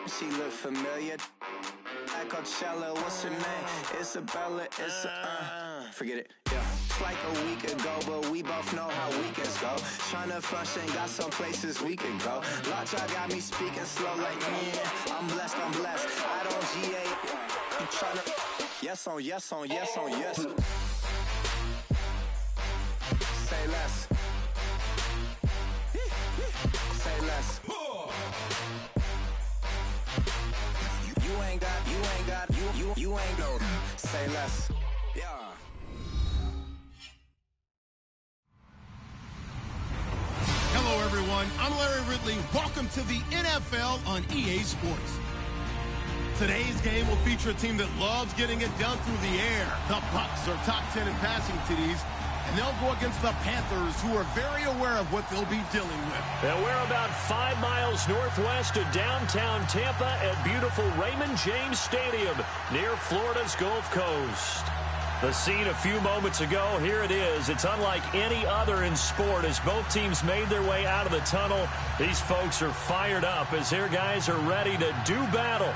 She look familiar. Like Coachella, what's her name? Isabella, forget it, yeah. It's like a week ago, but we both know how weekends go. Tryna function, got some places we could go. Lockjaw got me speaking slow like, yeah, I'm blessed. I don't GA, you tryna, yes on yes. Say less. Say less. You ain't no. Say less. Yeah. Hello, everyone. I'm Larry Ridley. Welcome to the NFL on EA Sports. Today's game will feature a team that loves getting it done through the air. The Bucs are top 10 in passing TDs, and they'll go against the Panthers, who are very aware of what they'll be dealing with. And we're about 5 miles northwest of downtown Tampa at beautiful Raymond James Stadium near Florida's Gulf Coast. The scene a few moments ago, here it is. It's unlike any other in sport as both teams made their way out of the tunnel. These folks are fired up as their guys are ready to do battle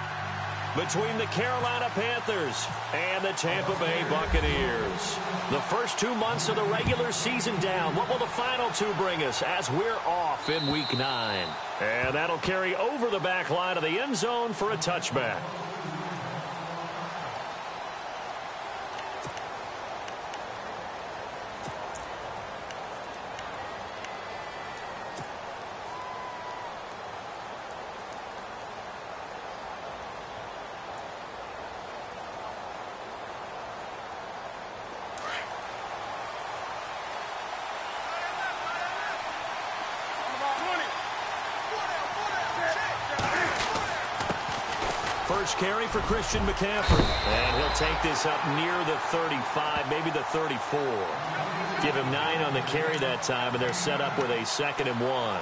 between the Carolina Panthers and the Tampa Bay Buccaneers. The first 2 months of the regular season down. What will the final two bring us as we're off in Week 9? And that'll carry over the back line of the end zone for a touchback. First carry for Christian McCaffrey. And he'll take this up near the 35, maybe the 34. Give him 9 on the carry that time, and they're set up with a 2nd and 1.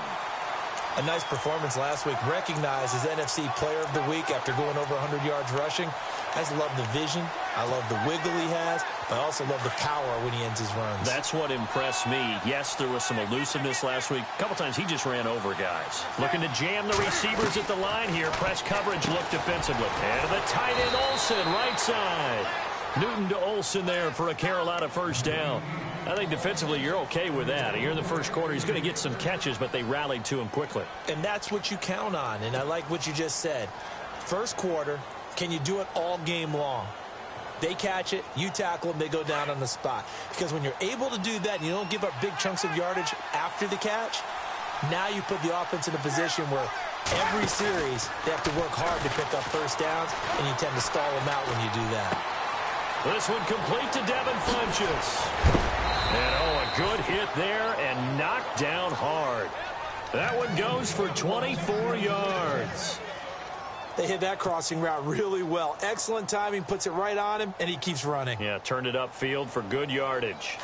A nice performance last week. Recognized as NFC Player of the Week after going over 100 yards rushing. I just love the vision. I love the wiggle he has. But I also love the power when he ends his runs. That's what impressed me. Yes, there was some elusiveness last week. A couple times he just ran over guys. Looking to jam the receivers at the line here. Press coverage look defensively. And the tight end Olsen, right side. Newton to Olsen there for a Carolina first down. I think defensively you're okay with that. Here in the first quarter, he's going to get some catches, but they rallied to him quickly. And that's what you count on, and I like what you just said. First quarter, can you do it all game long? They catch it, you tackle them, they go down on the spot. Because when you're able to do that and you don't give up big chunks of yardage after the catch, now you put the offense in a position where every series they have to work hard to pick up first downs, and you tend to stall them out when you do that. This one complete to Devin Funchess. And, a good hit there and knocked down hard. That one goes for 24 yards. They hit that crossing route really well. Excellent timing, puts it right on him, and he keeps running. Yeah, turned it upfield for good yardage.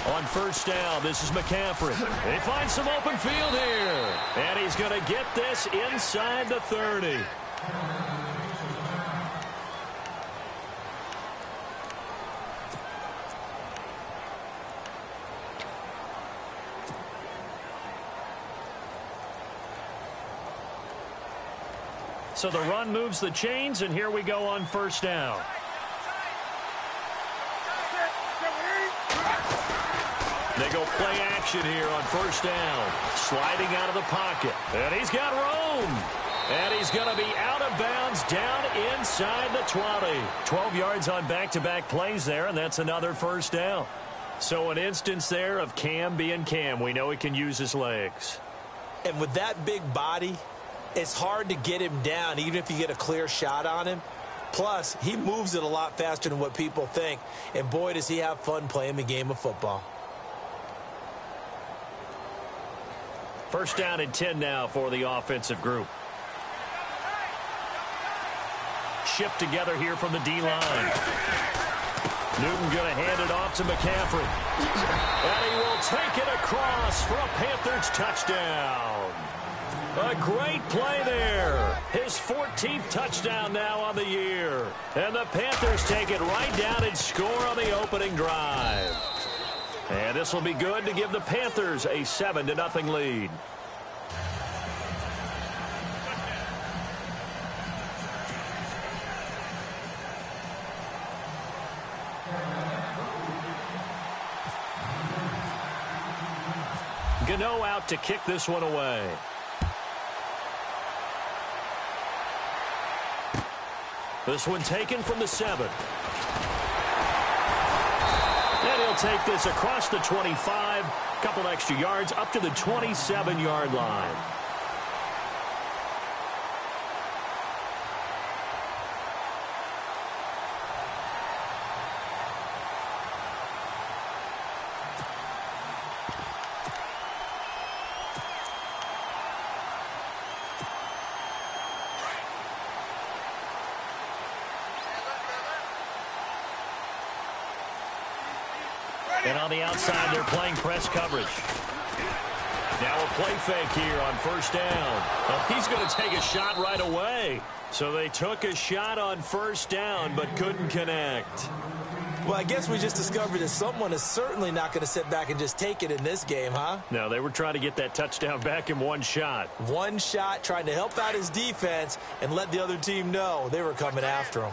On first down, this is McCaffrey. They find some open field here. And he's going to get this inside the 30. So the run moves the chains, and here we go on first down. They go play action here on first down. Sliding out of the pocket. And he's got room. And he's going to be out of bounds down inside the 20. 12 yards on back-to-back plays there, and that's another first down. So an instance there of Cam being Cam. We know he can use his legs. And with that big body, it's hard to get him down, even if you get a clear shot on him. Plus, he moves it a lot faster than what people think. And boy, does he have fun playing the game of football. First down and 10 now for the offensive group. Shift together here from the D-line. Newton going to hand it off to McCaffrey. And he will take it across for a Panthers touchdown. A great play there. His 14th touchdown now on the year. And the Panthers take it right down and score on the opening drive. And this will be good to give the Panthers a 7-0 lead. Gano out to kick this one away. This one taken from the 7. And he'll take this across the 25. Couple extra yards up to the 27-yard line. And on the outside, they're playing press coverage. Now a play fake here on first down. Oh, he's going to take a shot right away. So they took a shot on first down, but couldn't connect. Well, I guess we just discovered that someone is certainly not going to sit back and just take it in this game, huh? No, they were trying to get that touchdown back in one shot. One shot, trying to help out his defense and let the other team know they were coming after him.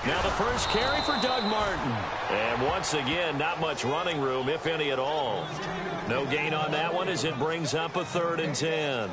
Now the first carry for Doug Martin. And once again, not much running room, if any at all. No gain on that one as it brings up a 3rd and 10.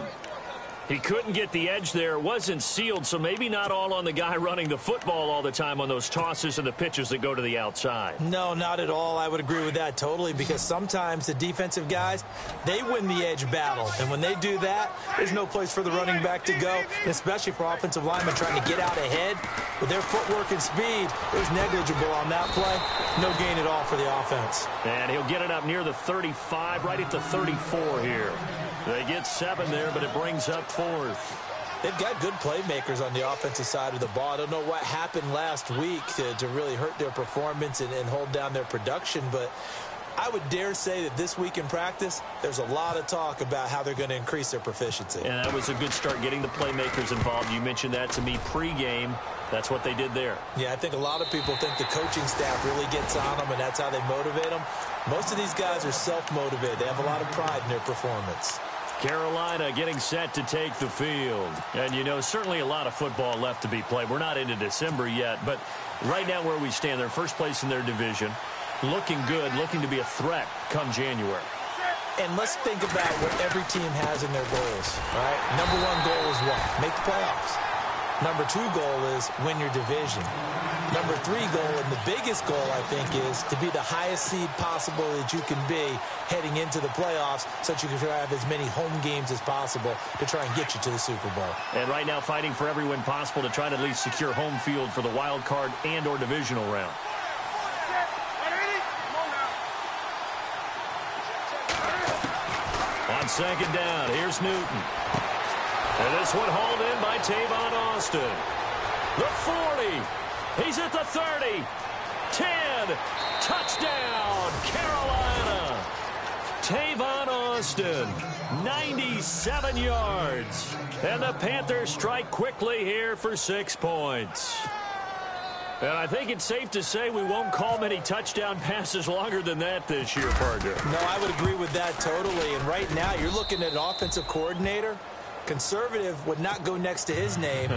He couldn't get the edge there. Wasn't sealed, so maybe not all on the guy running the football all the time on those tosses and the pitches that go to the outside. No, not at all. I would agree with that totally, because sometimes the defensive guys, they win the edge battle. And when they do that, there's no place for the running back to go, especially for offensive linemen trying to get out ahead. With their footwork and speed, it was negligible on that play. No gain at all for the offense. And he'll get it up near the 35, right at the 34 here. They get 7 there, but it brings up 4th. They've got good playmakers on the offensive side of the ball. I don't know what happened last week to really hurt their performance and hold down their production, but I would dare say that this week in practice, there's a lot of talk about how they're going to increase their proficiency. And that was a good start, getting the playmakers involved. You mentioned that to me pregame. That's what they did there. Yeah, I think a lot of people think the coaching staff really gets on them, and that's how they motivate them. Most of these guys are self-motivated. They have a lot of pride in their performance. Carolina getting set to take the field. And, you know, certainly a lot of football left to be played. We're not into December yet, but right now where we stand, they're first place in their division. Looking good, looking to be a threat come January. And let's think about what every team has in their goals, right? Number 1 goal is what? Make the playoffs. Number 2 goal is win your division. Number 3 goal, and the biggest goal, I think, is to be the highest seed possible that you can be heading into the playoffs, so that you can have as many home games as possible to try and get you to the Super Bowl. And right now fighting for every win possible to try to at least secure home field for the wild card and or divisional round. On second down, here's Newton. And this one hauled in by Tavon Austin. The 40. He's at the 30. 10. Touchdown, Carolina. Tavon Austin, 97 yards. And the Panthers strike quickly here for 6 points. And I think it's safe to say we won't call many touchdown passes longer than that this year, partner. No, I would agree with that totally. And right now, you're looking at an offensive coordinator. Conservative would not go next to his name.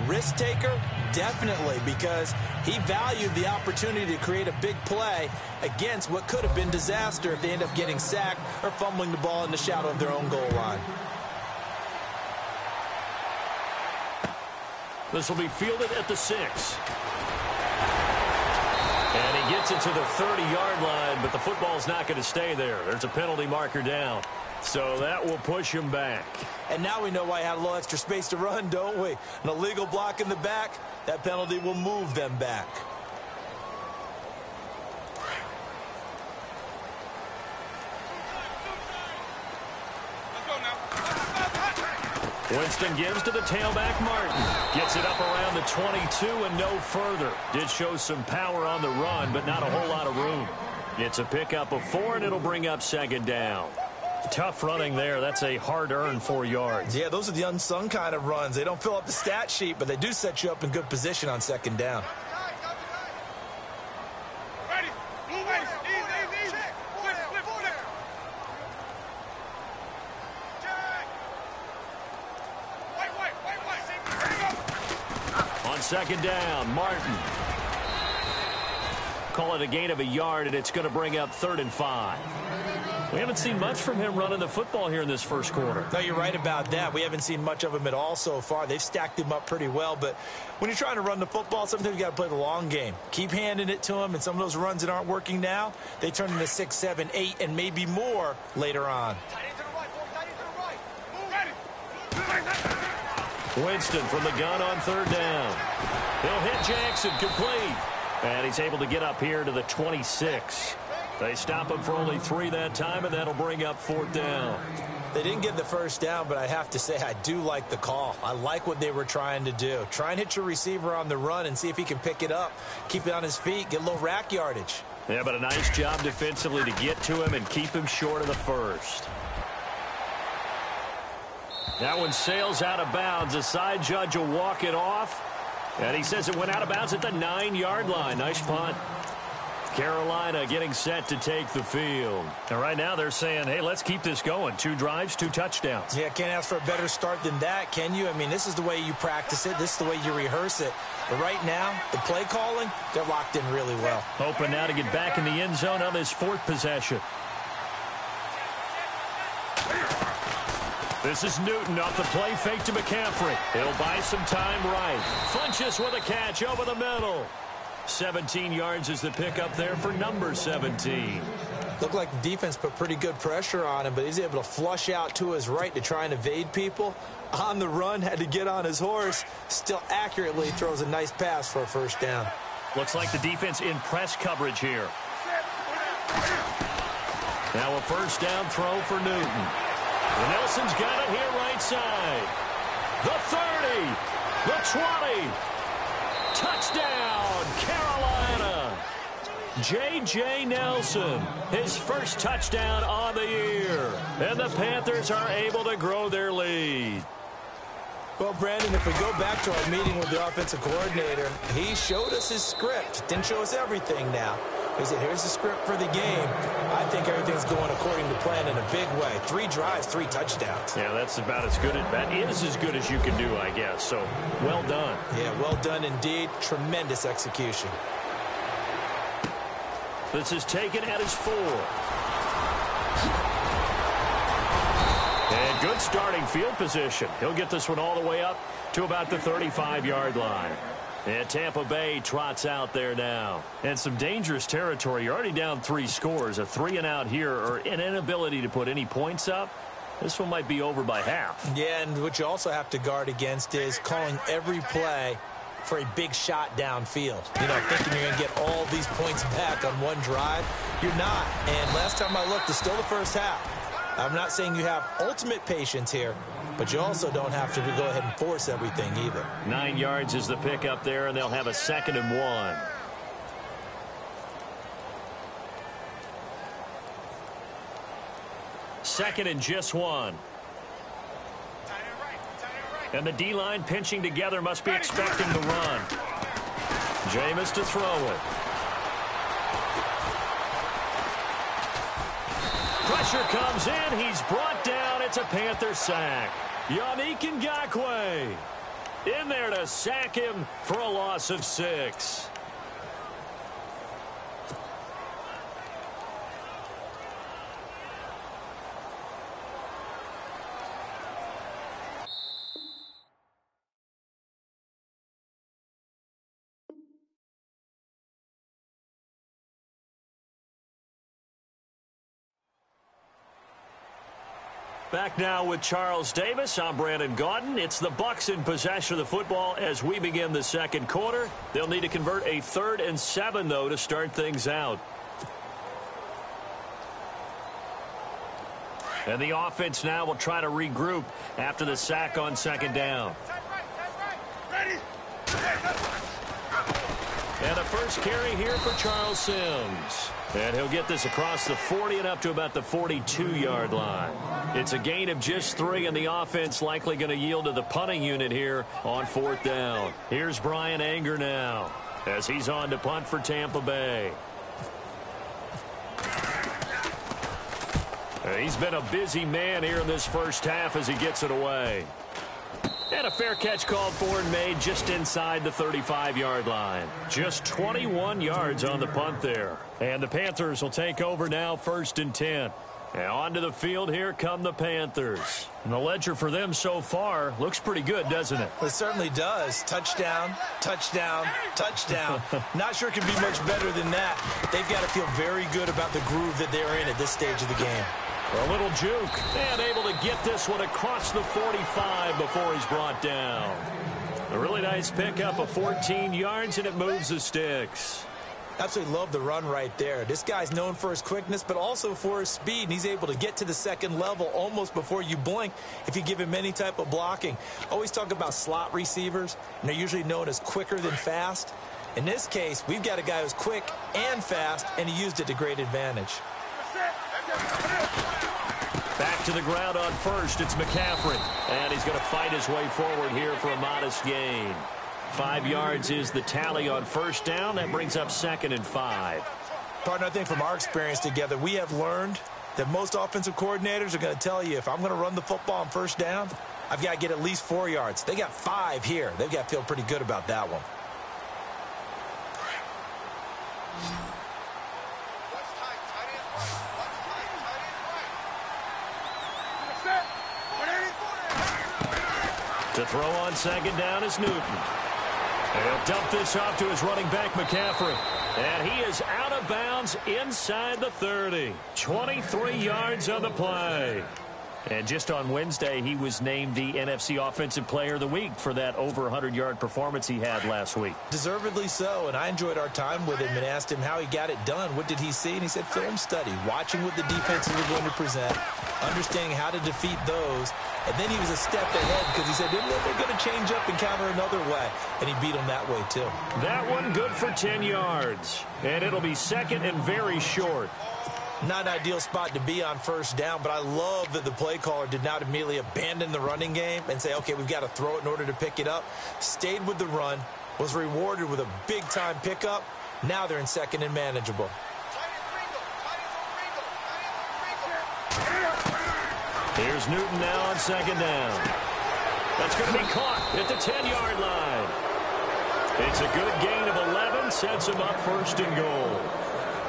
Risk taker, definitely, because he valued the opportunity to create a big play against what could have been disaster if they end up getting sacked or fumbling the ball in the shadow of their own goal line. This will be fielded at the 6. And he gets it to the 30-yard line, but the football's not going to stay there. There's a penalty marker down. So that will push him back. And now we know why he had a little extra space to run, don't we? An illegal block in the back, that penalty will move them back. Winston gives to the tailback Martin. Gets it up around the 22 and no further. Did show some power on the run, but not a whole lot of room. It's a pickup of 4, and it'll bring up second down. Tough running there. That's a hard-earned 4 yards. Yeah, those are the unsung kind of runs. They don't fill up the stat sheet, but they do set you up in good position on second down. On second down, Martin. Call it a gain of a yard, and it's going to bring up 3rd and 5. We haven't seen much from him running the football here in this first quarter. No, you're right about that. We haven't seen much of him at all so far. They've stacked him up pretty well, but when you're trying to run the football, sometimes you got to play the long game. Keep handing it to him, and some of those runs that aren't working now, they turn into 6, 7, 8, and maybe more later on. Winston from the gun on 3rd down. He'll hit Jackson, complete. And he's able to get up here to the 26. They stop him for only 3 that time, and that'll bring up 4th down. They didn't get the first down, but I have to say I do like the call. I like what they were trying to do. Try and hit your receiver on the run and see if he can pick it up, keep it on his feet, get a little rack yardage. Yeah, but a nice job defensively to get to him and keep him short of the first. That one sails out of bounds. The side judge will walk it off. And he says it went out of bounds at the 9-yard line. Nice punt. Carolina getting set to take the field. And right now they're saying, hey, let's keep this going. 2 drives, 2 touchdowns. Yeah, can't ask for a better start than that, can you? I mean, this is the way you practice it. This is the way you rehearse it. But right now, the play calling, they're locked in really well. Hoping now to get back in the end zone on this 4th possession. This is Newton off the play fake to McCaffrey. He'll buy some time right. Funches with a catch over the middle. 17 yards is the pickup there for number 17. Looked like the defense put pretty good pressure on him, but he's able to flush out to his right to try and evade people. On the run, had to get on his horse. Still accurately throws a nice pass for a first down. Looks like the defense in press coverage here. Now a first down throw for Newton. Nelson's got it here right side. The 30. The 20. Touchdown, Carolina. J.J. Nelson, his first touchdown on the year. And the Panthers are able to grow their lead. Well, Brandon, if we go back to our meeting with the offensive coordinator, he showed us his script. Didn't show us everything now. He said, here's the script for the game. I think everything's going according to plan in a big way. 3 drives, 3 touchdowns. Yeah, that's about as good. That is as good as you can do, I guess. So, well done. Yeah, well done indeed. Tremendous execution. This is taken at his 4. And good starting field position. He'll get this one all the way up to about the 35-yard line. And Tampa Bay trots out there now. And some dangerous territory. You're already down 3 scores. A 3-and-out here, or an inability to put any points up. This one might be over by half. Yeah, and what you also have to guard against is calling every play for a big shot downfield. You know, thinking you're going to get all these points back on one drive. You're not. And last time I looked, it's still the first half. I'm not saying you have ultimate patience here, but you also don't have to go ahead and force everything either. 9 yards is the pickup there, and they'll have a 2nd and 1. Second and just 1. And the D-line pinching together, must be expecting the run. Jameis to throw it. Pressure comes in. He's brought down. It's a Panther sack. Yannick Ngakoue in there to sack him for a loss of 6. Back now with Charles Davis. I'm Brandon Gaudin. It's the Bucs in possession of the football as we begin the second quarter. They'll need to convert a 3rd and 7, though, to start things out. And the offense now will try to regroup after the sack on 2nd down. And a first carry here for Charles Sims. And he'll get this across the 40 and up to about the 42-yard line. It's a gain of just 3, and the offense likely going to yield to the punting unit here on 4th down. Here's Brian Anger now as he's on to punt for Tampa Bay. He's been a busy man here in this first half as he gets it away. And a fair catch called for and made just inside the 35-yard line. Just 21 yards on the punt there. And the Panthers will take over now, 1st and 10. And onto the field, here come the Panthers. And the ledger for them so far looks pretty good, doesn't it? It certainly does. Touchdown, touchdown, touchdown. Not sure it can be much better than that. They've got to feel very good about the groove that they're in at this stage of the game. A little juke, and able to get this one across the 45 before he's brought down. A really nice pickup of 14 yards, and it moves the sticks. Absolutely love the run right there. This guy's known for his quickness, but also for his speed, and he's able to get to the second level almost before you blink if you give him any type of blocking. Always talk about slot receivers, and they're usually known as quicker than fast. In this case, we've got a guy who's quick and fast, and he used it to great advantage. Back to the ground on first. It's McCaffrey. And he's going to fight his way forward here for a modest gain. 5 yards is the tally on first down. That brings up 2nd and 5. Partner, I think from our experience together, we have learned that most offensive coordinators are going to tell you, if I'm going to run the football on first down, I've got to get at least 4 yards. They got 5 here. They've got to feel pretty good about that one. To throw on second down is Newton. He'll dump this off to his running back, McCaffrey. And he is out of bounds inside the 30. 23 yards on the play. And just on Wednesday, he was named the NFC Offensive Player of the Week for that over 100-yard performance he had last week. Deservedly so, and I enjoyed our time with him and asked him how he got it done. What did he see? And he said film study, watching what the defenses were going to present, understanding how to defeat those. And then he was a step ahead because he said, they're going to change up and counter another way. And he beat them that way, too. That one good for 10 yards. And it'll be second and very short. Not an ideal spot to be on first down, but I love that the play caller did not immediately abandon the running game and say, okay, we've got to throw it in order to pick it up. Stayed with the run, was rewarded with a big-time pickup. Now they're in second and manageable. Here's Newton now on second down. That's going to be caught at the 10-yard line. It's a good gain of 11, sets him up 1st and goal.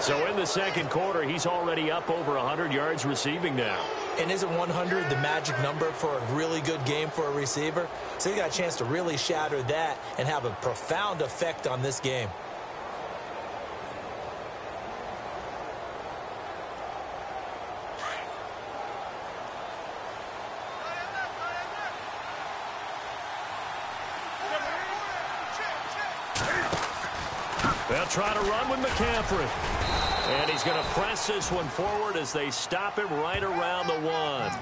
So in the second quarter, he's already up over 100 yards receiving now. And isn't 100 the magic number for a really good game for a receiver? So he got a chance to really shatter that and have a profound effect on this game. They'll try to run with McCaffrey. And he's going to press this one forward as they stop him right around the 1.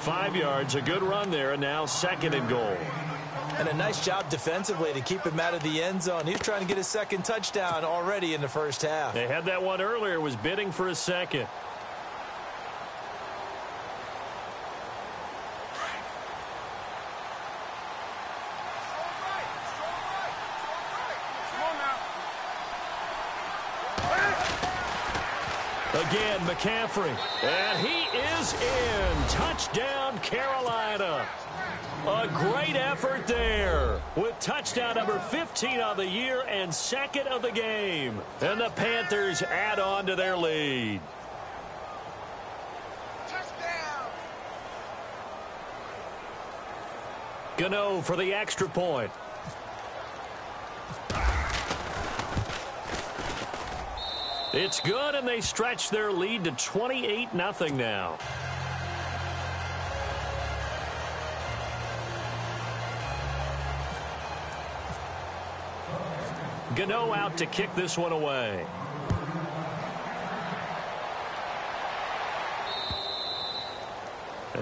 5 yards, a good run there, and now 2nd and goal. And a nice job defensively to keep him out of the end zone. He was trying to get his second touchdown already in the first half. They had that one earlier, was bidding for a second. Again, McCaffrey. And he is in. Touchdown, Carolina. A great effort there with touchdown number 15 on the year and 2nd of the game. And the Panthers add on to their lead. Touchdown. Gano for the extra point. It's good, and they stretch their lead to 28-0 now. Gano out to kick this one away.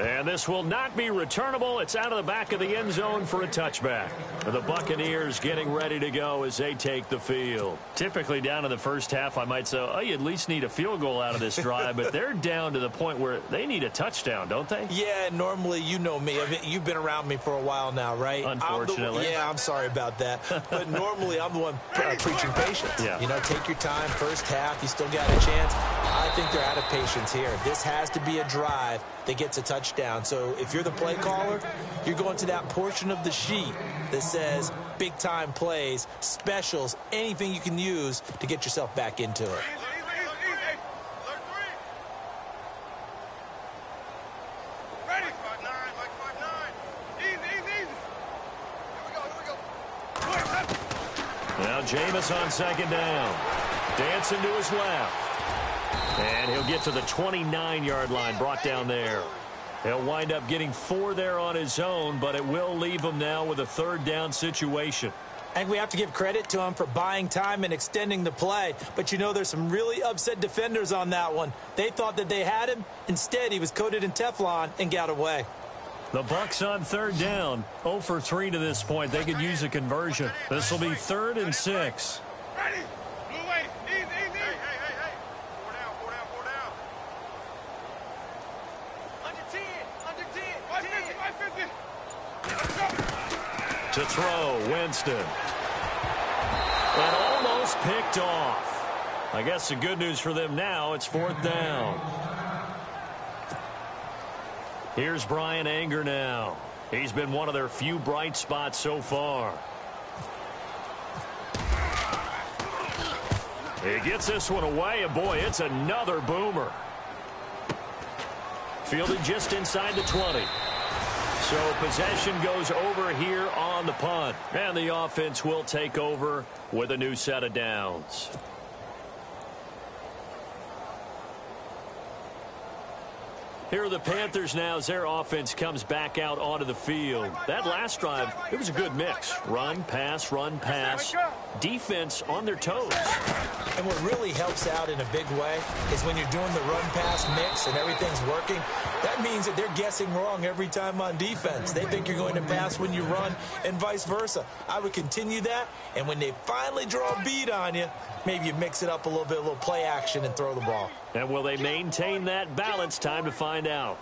And this will not be returnable. It's out of the back of the end zone for a touchback. The Buccaneers getting ready to go as they take the field. Typically down in the first half, I might say, oh, you at least need a field goal out of this drive. But they're down to the point where they need a touchdown, don't they? Yeah, normally, you know me. I mean, you've been around me for a while now, right? Unfortunately. I'm sorry about that. But normally, I'm the one preaching patience. Yeah. You know, take your time. First half, you still got a chance. I think they're out of patience here. This has to be a drive that gets a touchdown. So if you're the play caller, you're going to that portion of the sheet that says big-time plays, specials, anything you can use to get yourself back into it. Now Jameis on second down. Dancing to his left. And he'll get to the 29-yard line, brought down there. He'll wind up getting 4 there on his own, but it will leave him now with a third down situation. And we have to give credit to him for buying time and extending the play. But, you know, there's some really upset defenders on that one. They thought that they had him. Instead, he was coated in Teflon and got away. The Bucs on third down. 0 for 3 to this point. They could use a conversion. This will be 3rd and 6. Ready? Blue way. Easy. Hey. 4 down. Under 10. 550. To throw, Winston. And almost picked off. I guess the good news for them now, it's 4th down. Here's Brian Anger now. He's been one of their few bright spots so far. He gets this one away, and boy, it's another boomer. Fielded just inside the 20. So possession goes over here on the punt. And the offense will take over with a new set of downs. Here are the Panthers now as their offense comes back out onto the field. That last drive, it was a good mix. Run, pass. Defense on their toes. And what really helps out in a big way is when you're doing the run-pass mix and everything's working, that means that they're guessing wrong every time on defense. They think you're going to pass when you run and vice versa. I would continue that, and when they finally draw a beat on you, maybe you mix it up a little bit, a little play action, and throw the ball. And will they maintain that balance? Time to find out.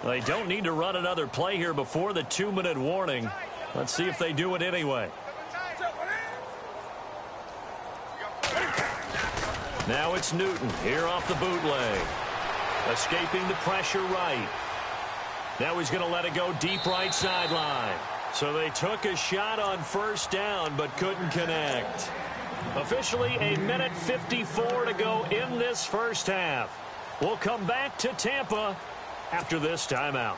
They don't need to run another play here before the 2-minute warning. Let's see if they do it anyway. Now it's Newton here off the bootleg. Escaping the pressure right. Now he's going to let it go deep right sideline. So they took a shot on first down but couldn't connect. Officially a minute 54 to go in this first half. We'll come back to Tampa after this timeout.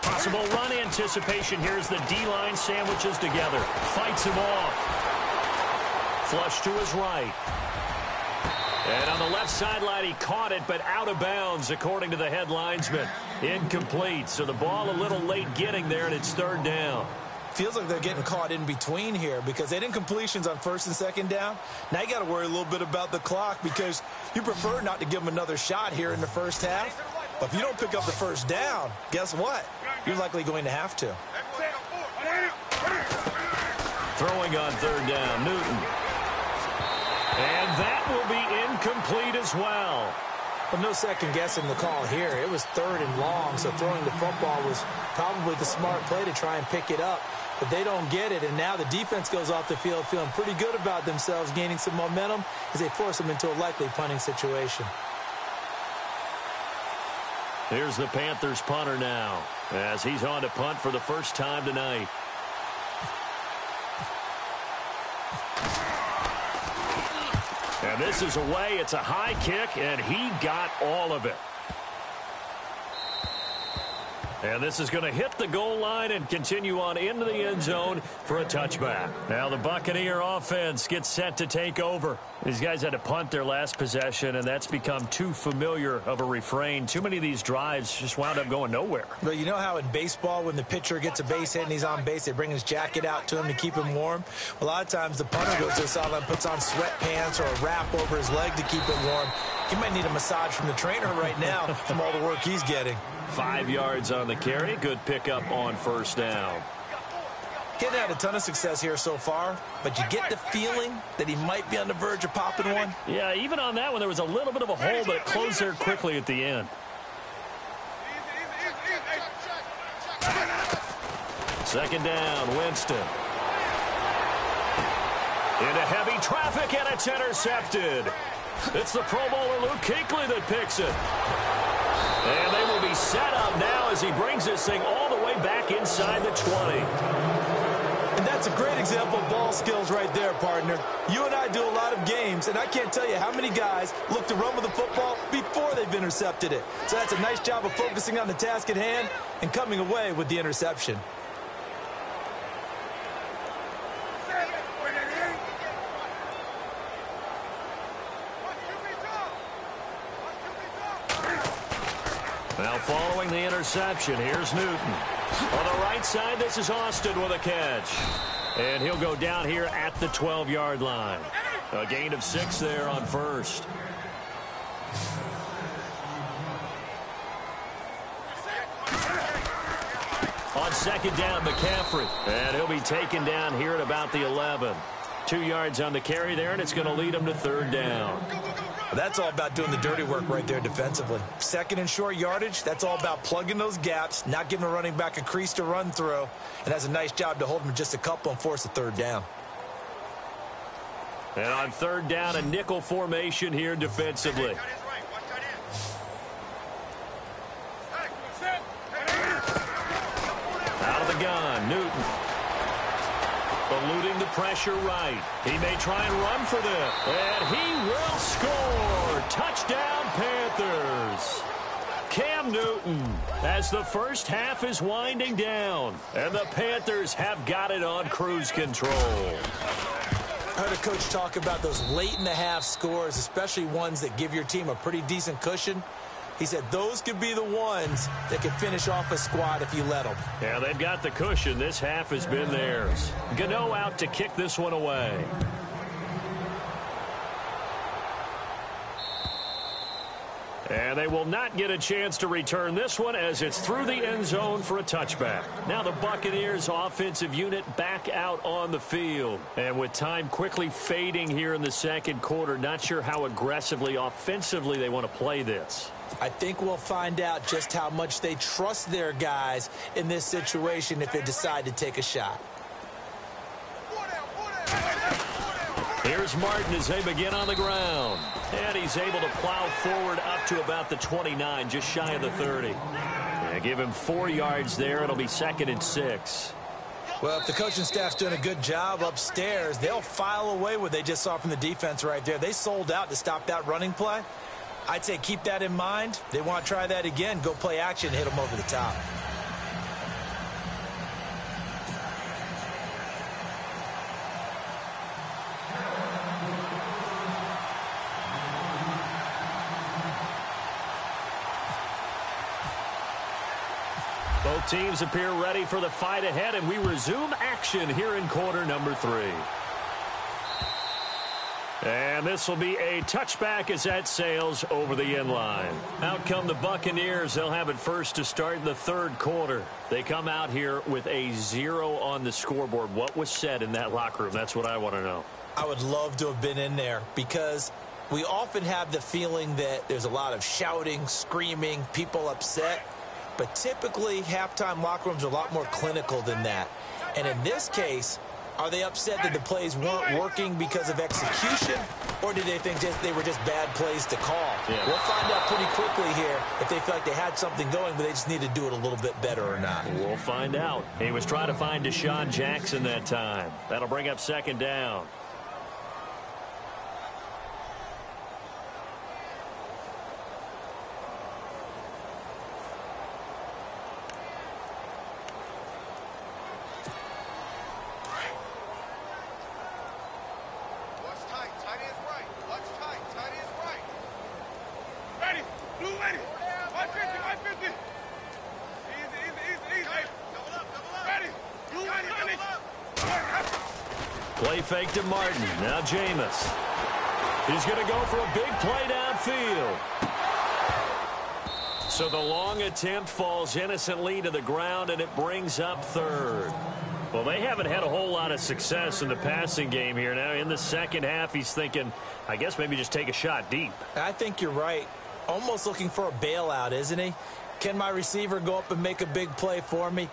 Possible run anticipation. Here's the D-line sandwiches together. Fights him off. Flush to his right. And on the left sideline, he caught it, but out of bounds, according to the head linesman. Incomplete. So the ball a little late getting there, and it's 3rd down. Feels like they're getting caught in between here because they had incompletions on 1st and 2nd down. Now you got to worry a little bit about the clock because you prefer not to give them another shot here in the first half. But if you don't pick up the first down, guess what? You're likely going to have to. Throwing on 3rd down, Newton. And that will be incomplete as well. Well, no second guessing the call here. It was 3rd and long, so throwing the football was probably the smart play to try and pick it up. But they don't get it, and now the defense goes off the field feeling pretty good about themselves, gaining some momentum as they force them into a likely punting situation. Here's the Panthers punter now as he's on to punt for the first time tonight. And this is away. It's a high kick, and he got all of it. And this is going to hit the goal line and continue on into the end zone for a touchback. Now the Buccaneer offense gets set to take over. These guys had to punt their last possession, and that's become too familiar of a refrain. Too many of these drives just wound up going nowhere. Well, you know how in baseball when the pitcher gets a base hit and he's on base, they bring his jacket out to him to keep him warm? Well, a lot of times the punter goes to the sideline, puts on sweatpants or a wrap over his leg to keep it warm. He might need a massage from the trainer right now from all the work he's getting. 5 yards on the carry. Good pickup on first down. He's had a ton of success here so far, but you get the feeling that he might be on the verge of popping one. Yeah, even on that one, there was a little bit of a hole, but it closed there quickly at the end. Second down, Winston. Into heavy traffic, and it's intercepted. It's the Pro Bowler Luke Kuechly that picks it. And they will be set up now as he brings this thing all the way back inside the 20. And that's a great example of ball skills right there, partner. You and I do a lot of games, and I can't tell you how many guys look to run with the football before they've intercepted it. So that's a nice job of focusing on the task at hand and coming away with the interception. Now following the interception, here's Newton. On the right side, this is Austin with a catch. And he'll go down here at the 12-yard line. A gain of 6 there on first. On second down, McCaffrey. And he'll be taken down here at about the 11. 2 yards on the carry there, and it's going to lead him to third down. That's all about doing the dirty work right there defensively. Second and short yardage, that's all about plugging those gaps, not giving a running back a crease to run through, and has a nice job to hold him just a couple and force a third down. And on third down, a nickel formation here defensively. Out of the gun, Newton. Eluding the pressure right. He may try and run for this. And he will score. Touchdown, Panthers. Cam Newton as the first half is winding down. And the Panthers have got it on cruise control. I heard a coach talk about those late-in-the-half scores, especially ones that give your team a pretty decent cushion. He said those could be the ones that can finish off a squad if you let them. Yeah, they've got the cushion. This half has been theirs. Gano out to kick this one away. And they will not get a chance to return this one as it's through the end zone for a touchback. Now the Buccaneers offensive unit back out on the field. And with time quickly fading here in the second quarter, not sure how aggressively offensively they want to play this. I think we'll find out just how much they trust their guys in this situation if they decide to take a shot. Here's Martin as they begin on the ground. And he's able to plow forward up to about the 29, just shy of the 30. And give him 4 yards there. It'll be 2nd and 6. Well, if the coaching staff's doing a good job upstairs, they'll file away what they just saw from the defense right there. They sold out to stop that running play. I'd say keep that in mind. They want to try that again. Go play action and hit them over the top. Both teams appear ready for the fight ahead, and we resume action here in quarter number 3. And this will be a touchback as that sails over the end line. Out come the Buccaneers. They'll have it first to start the third quarter. They come out here with a 0 on the scoreboard. What was said in that locker room? That's what I want to know. I would love to have been in there because we often have the feeling that there's a lot of shouting, screaming, people upset. But typically, halftime locker rooms are a lot more clinical than that. And in this case, are they upset that the plays weren't working because of execution, or did they think they were just bad plays to call? Yeah. We'll find out pretty quickly here if they feel like they had something going, but they just need to do it a little bit better or not. We'll find out. He was trying to find Deshaun Jackson that time. That'll bring up 2nd down. Blue lady. 150, 150. Easy. Double up. Ready. Blue lady, Play fake to Martin. Now Jameis. He's going to go for a big play downfield. So the long attempt falls innocently to the ground, and it brings up third. Well, they haven't had a whole lot of success in the passing game here. Now, in the second half, he's thinking, I guess maybe just take a shot deep. I think you're right. Almost looking for a bailout, isn't he? Can my receiver go up and make a big play for me?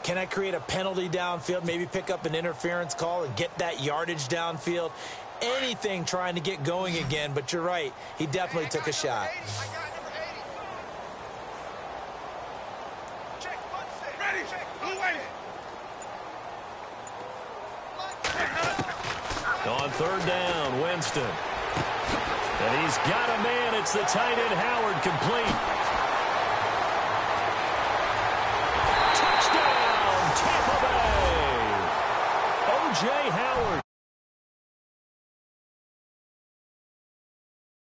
Can I create a penalty downfield, maybe pick up an interference call and get that yardage downfield? Anything trying to get going again, but you're right. He definitely took a shot. ready. Blue lady. On third down, Winston. And he's got a man. It's the tight end, Howard, complete.